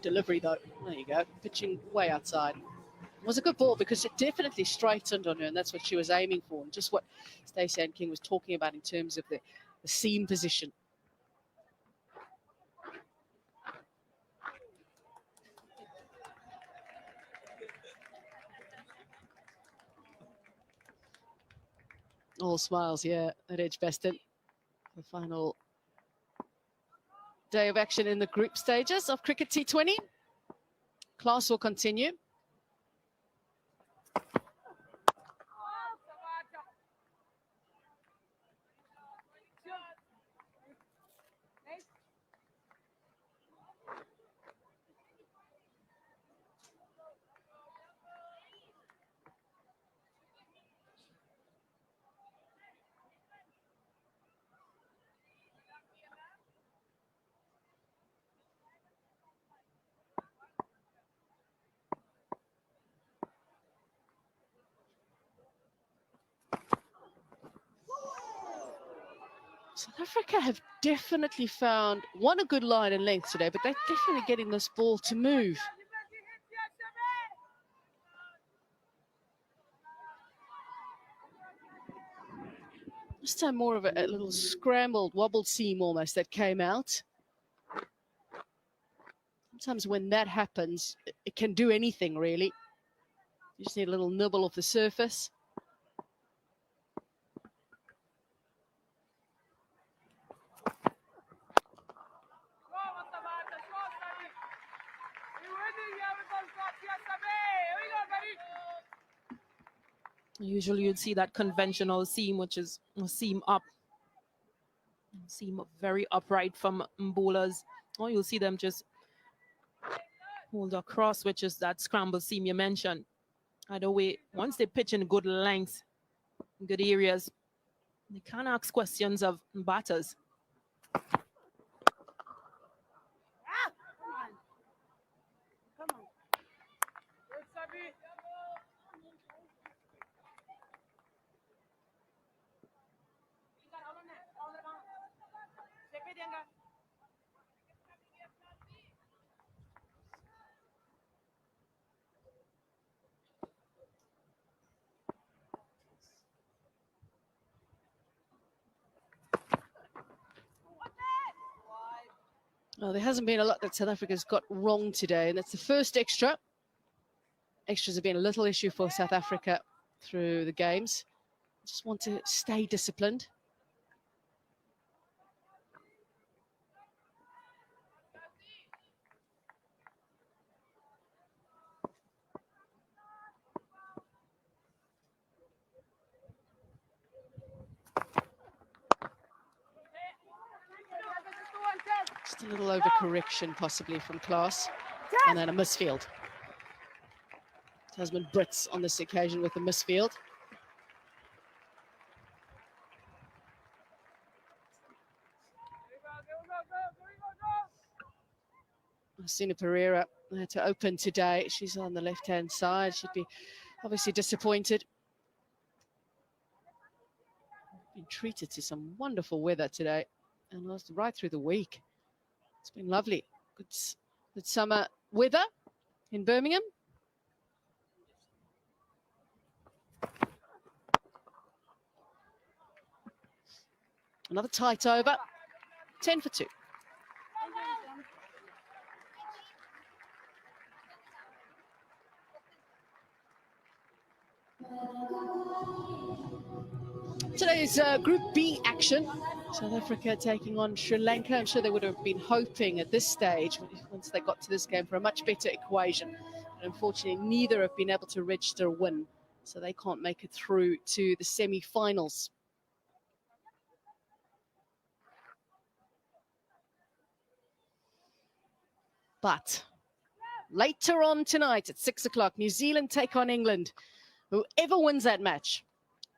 Good delivery, though. There you go. Pitching way outside. It was a good ball because it definitely straightened on her, and that's what she was aiming for. And just what Stacey Ann King was talking about in terms of the seam position. All smiles, yeah, at Edgbaston. The final day of action in the group stages of Cricket T20. Class will continue. South Africa have definitely found, a good line and length today, but they're definitely getting this ball to move. This time more of a little scrambled, wobbled seam almost that came out. Sometimes when that happens, it can do anything, really. You just need a little nibble off the surface. Usually you'd see that conventional seam, which is a seam up. Seam very upright from bowlers. Or you'll see them just hold across, which is that scramble seam you mentioned. Either way, once they pitch in good lengths, good areas, they can't ask questions of batters. Well, there hasn't been a lot that South Africa's got wrong today, and that's the first extra. Extras have been a little issue for South Africa through the games. Just want to stay disciplined. Just a little overcorrection possibly from Klaas. And then a misfield. Tazmin Brits on this occasion with a misfield. Sune Pereira to open today. She's on the left-hand side. She'd be obviously disappointed. Been treated to some wonderful weather today and right through the week. It's been lovely. Good summer weather in Birmingham. Another tight over. 10 for 2. Today's Group B action. South Africa taking on Sri Lanka. I'm sure they would have been hoping at this stage, once they got to this game, for a much better equation. But unfortunately, neither have been able to register a win, so they can't make it through to the semi-finals. But later on tonight at 6 o'clock, New Zealand take on England. Whoever wins that match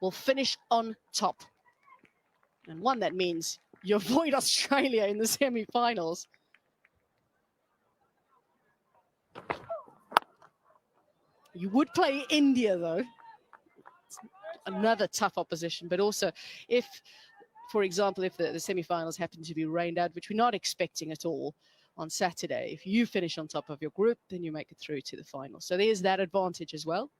will finish on top. And one, that means you avoid Australia in the semi-finals. You would play India, though. It's another tough opposition. But also, if, for example, if the semi-finals happen to be rained out, which we're not expecting at all, on Saturday. If you finish on top of your group, then you make it through to the final. So there's that advantage as well.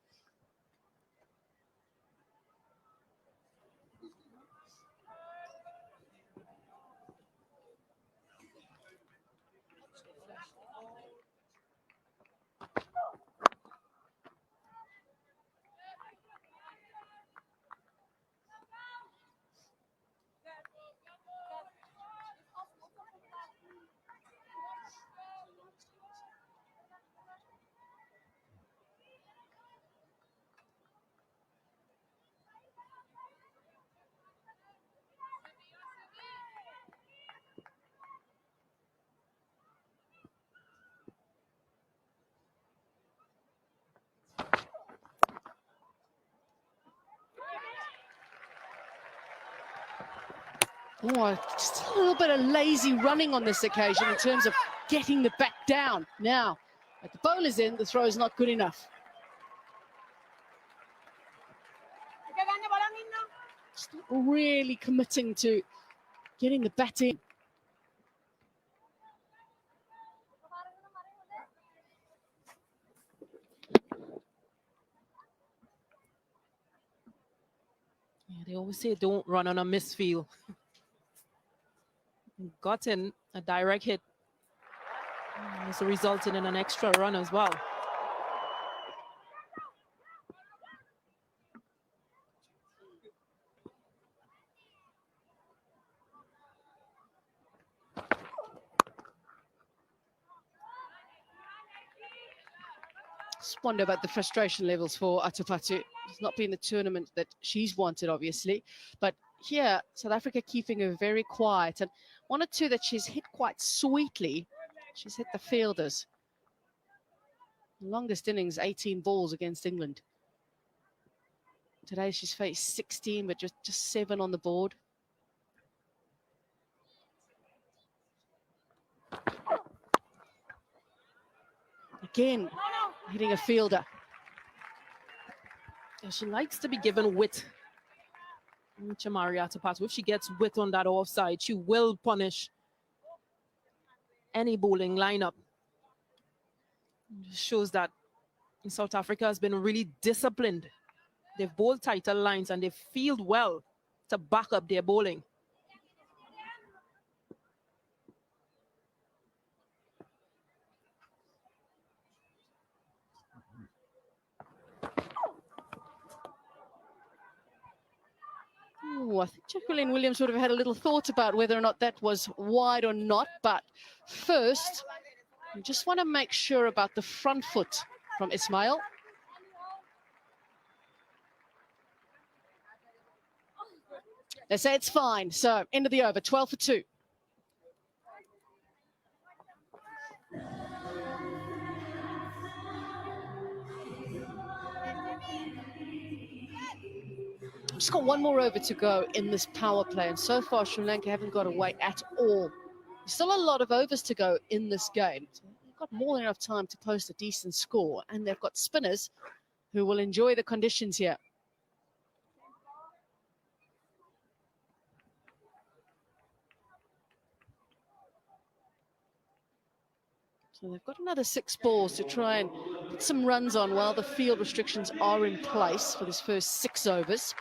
Oh, just a little bit of lazy running on this occasion in terms of getting the back down. Now, at the bowler's end, the throw is not good enough. Just not really committing to getting the bat in. Yeah, they always say don't run on a misfield. Got in a direct hit. It's resulting in an extra run as well. Just wonder about the frustration levels for Atupatu. It's not been the tournament that she's wanted, obviously. But here, South Africa keeping her very quiet. And one or two that she's hit quite sweetly. She's hit the fielders. Longest innings, 18 balls against England. Today she's faced 16, but just 7 on the board. Again, hitting a fielder. Yeah, she likes to be given wit. Chamari Atupatu, if she gets wit on that offside, she will punish any bowling lineup. It just shows that South Africa has been really disciplined. They've bowled tighter lines and they field well to back up their bowling. Ooh, I think Jacqueline Williams would have had a little thought about whether or not that was wide or not. But first, we just want to make sure about the front foot from Ismail. They say it's fine. So, end of the over, 12 for 2. Just got one more over to go in this power play, and so far Sri Lanka haven't got away at all. There's still a lot of overs to go in this game. So they've got more than enough time to post a decent score, and they've got spinners who will enjoy the conditions here. So they've got another 6 balls to try and put some runs on while the field restrictions are in place for this first 6 overs.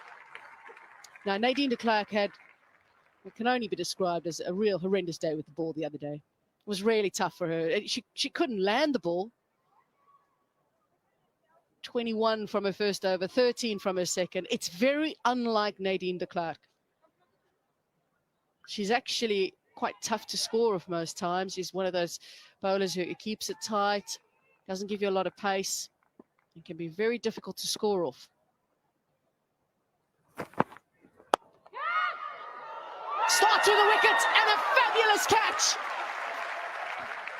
Now, Nadine de Klerk had what can only be described as a real horrendous day with the ball the other day. It was really tough for her. She couldn't land the ball. 21 from her first over, 13 from her second. It's very unlike Nadine de Klerk. She's actually quite tough to score off most times. She's one of those bowlers who keeps it tight, doesn't give you a lot of pace, and can be very difficult to score off. Start to the wicket and a fabulous catch.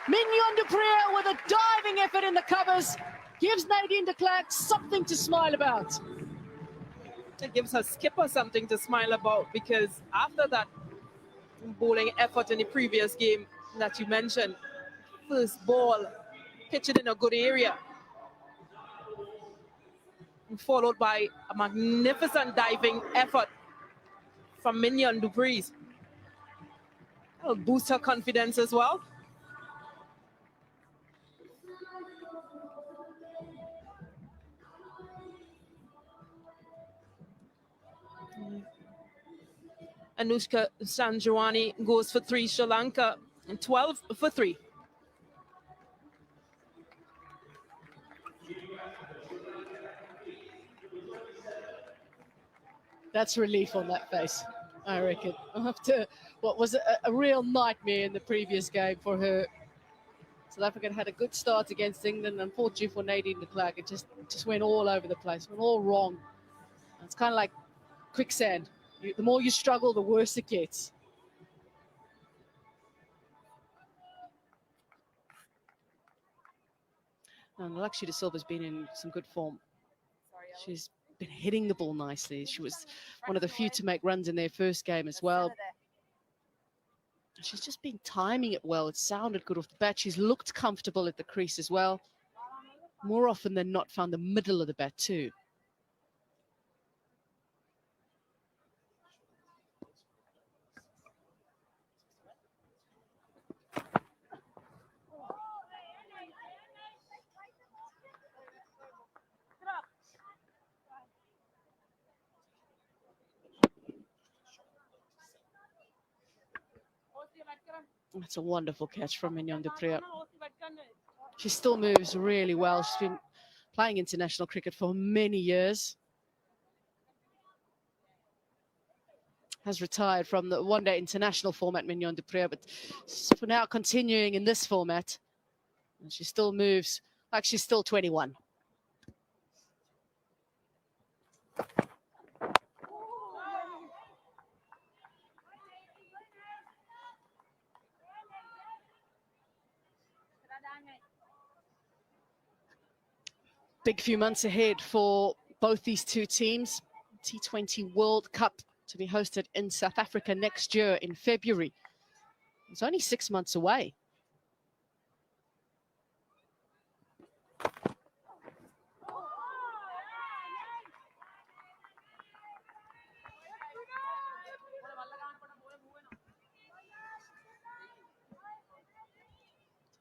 Mignon de Preez with a diving effort in the covers gives Nadine de Klerk something to smile about. It gives her skipper something to smile about, because after that bowling effort in the previous game that you mentioned, first ball, pitch it in a good area, followed by a magnificent diving effort from Mignon de Preez. That'll boost her confidence as well. Anushka Sanjawani goes for 3. Sri Lanka and 12 for 3. That's relief on that face, I reckon. After what was a real nightmare in the previous game for her. South Africa had a good start against England. Unfortunately for Nadine de Klerk, it just went all over the place, went all wrong. It's kind of like quicksand. The more you struggle, the worse it gets. And Lakshya De Silva's been in some good form. She's been hitting the ball nicely. She was one of the few to make runs in their first game as well. She's just been timing it well. It sounded good off the bat. She's looked comfortable at the crease as well. More often than not, found the middle of the bat too. That's a wonderful catch from Mignon. She still moves really well. She's been playing international cricket for many years. Has retired from the one-day international format, Mignon du Preez, but for now continuing in this format. And she still moves like she's still 21. Big few months ahead for both these two teams. T20 World Cup to be hosted in South Africa next year in February. It's only 6 months away.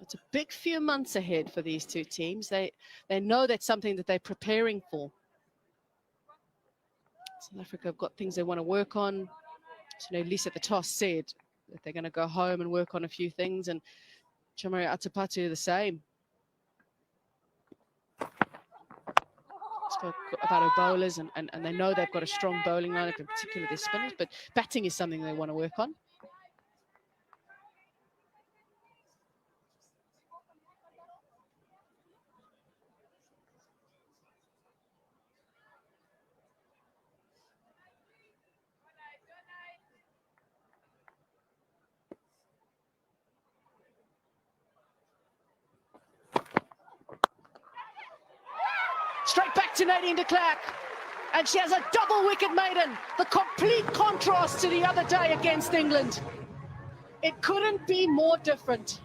It's a big few months ahead for these two teams. They know that's something that they're preparing for. South Africa have got things they want to work on. So, at least at the toss said that they're going to go home and work on a few things, and Chamari Atapatu the same. Spoke about our bowlers, and they know they've got a strong bowling lineup, in particular their spinners, but batting is something they want to work on. Straight back to Nadine de Klerk, and she has a double wicket maiden. The complete contrast to the other day against England. It couldn't be more different.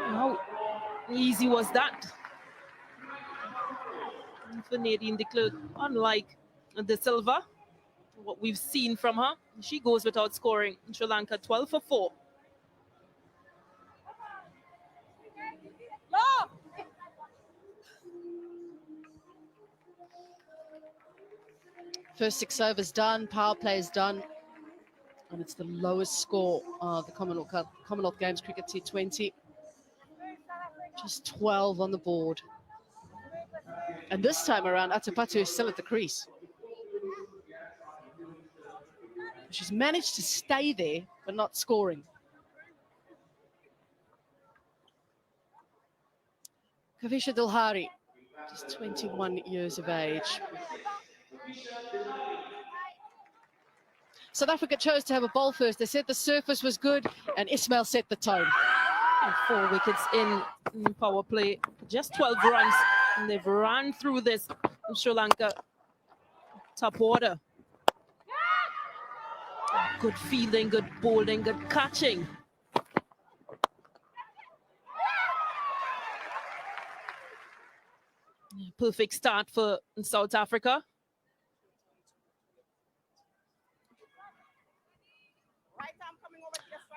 How easy was that for Nadine de Klerk? Unlike De Silva, what we've seen from her, she goes without scoring. Sri Lanka 12 for 4. First 6 overs done, power play is done, and it's the lowest score of the Commonwealth Games Cricket T20. Just 12 on the board. And this time around, Atapatu is still at the crease. She's managed to stay there, but not scoring. Kavisha Dilhari, just 21 years of age. South Africa chose to have a bowl first. They said the surface was good, and Ismail set the tone. And 4 wickets in power play, just 12 runs, and they've run through this in Sri Lanka. Top order. Good fielding, good bowling, good catching. Perfect start for South Africa.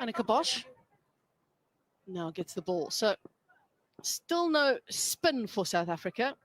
Anneke Bosch now gets the ball. So still no spin for South Africa.